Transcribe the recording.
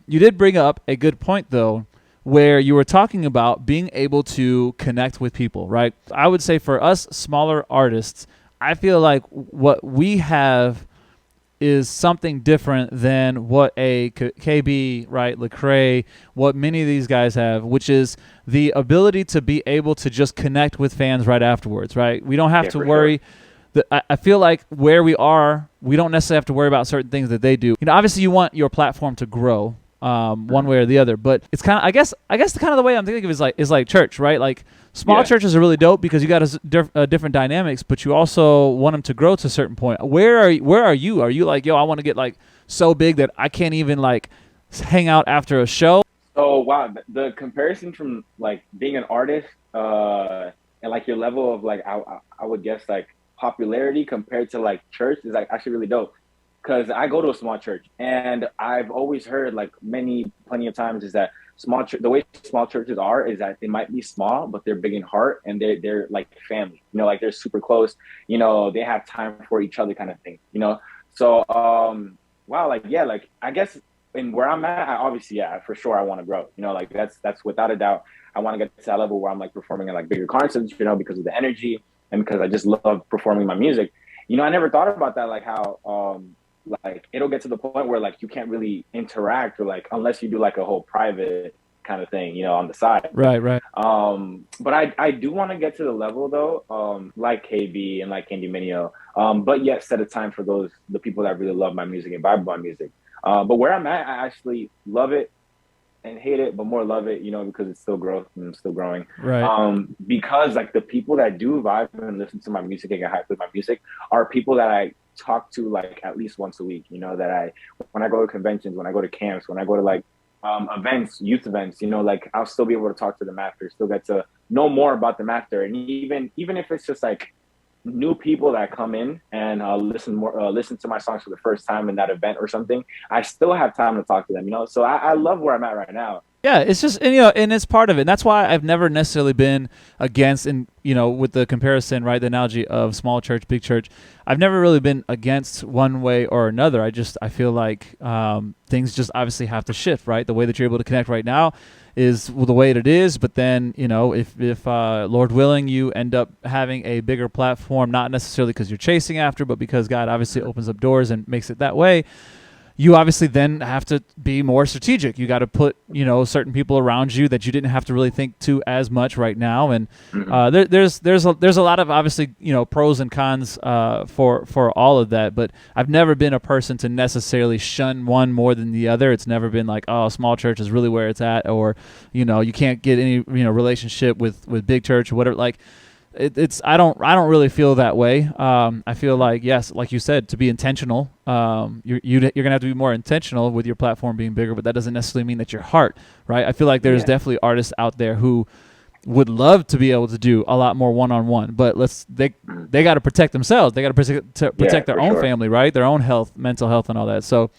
You did bring up a good point, though, where you were talking about being able to connect with people, right? I would say for us smaller artists, I feel like what we have is something different than what a KB, right, Lecrae, what many of these guys have, which is the ability to be able to just connect with fans right afterwards, right? We don't have Yeah, to for sure. worry. I feel like where we are, we don't necessarily have to worry about certain things that they do. Obviously you want your platform to grow, one way or the other, but it's kind of, I guess kind of the way I'm thinking of is like church, right? Like small Yeah. churches are really dope because you got different dynamics, but you also want them to grow to a certain point. Where are you? Are you like, yo, I want to get like so big that I can't even like hang out after a show? So wow, the comparison from like being an artist, and like your level of like I would guess like popularity compared to like church is like actually really dope. Because I go to a small church, and I've always heard like plenty of times is that the way small churches are is that they might be small, but they're big in heart, and they're like family. Like they're super close. They have time for each other, kind of thing. So wow, like yeah, like I guess in where I'm at, I obviously yeah, for sure I want to grow. Like that's without a doubt. I want to get to that level where I'm like performing at like bigger concerts. Because of the energy and because I just love performing my music. I never thought about that, like how like it'll get to the point where like you can't really interact or like unless you do like a whole private kind of thing on the side. Right, right. But I do want to get to the level though, like KB and like Candy Minio, but yet set a time for the people that really love my music and vibe with my music. But where I'm at, I actually love it and hate it, but more love it, because it's still growth and I'm still growing. Right. Because like the people that do vibe and listen to my music and get hyped with my music are people that I talk to like at least once a week. That when I go to conventions, when I go to camps, when I go to like events, youth events, like I'll still be able to talk to them after, still get to know more about them after, and even if it's just like new people that come in and listen to my songs for the first time in that event or something, I still have time to talk to them. So I love where I'm at right now. Yeah, it's just and it's part of it. And that's why I've never necessarily been against, and with the comparison, right, the analogy of small church, big church, I've never really been against one way or another. I feel like things just obviously have to shift, right? The way that you're able to connect right now is the way that it is. But then if Lord willing, you end up having a bigger platform, not necessarily because you're chasing after, but because God obviously opens up doors and makes it that way. You obviously then have to be more strategic. You got to put, certain people around you that you didn't have to really think to as much right now. And there's a lot of obviously, pros and cons for all of that. But I've never been a person to necessarily shun one more than the other. It's never been like, oh, small church is really where it's at, or you can't get any relationship with big church or whatever. Like, I don't really feel that way. I feel like, yes, like you said, to be intentional, you're gonna have to be more intentional with your platform being bigger, but that doesn't necessarily mean that your heart, right? I feel like there's definitely artists out there who would love to be able to do a lot more one-on-one, but they got to protect themselves. They got to protect their own family, right? Their own health, mental health, and all that. So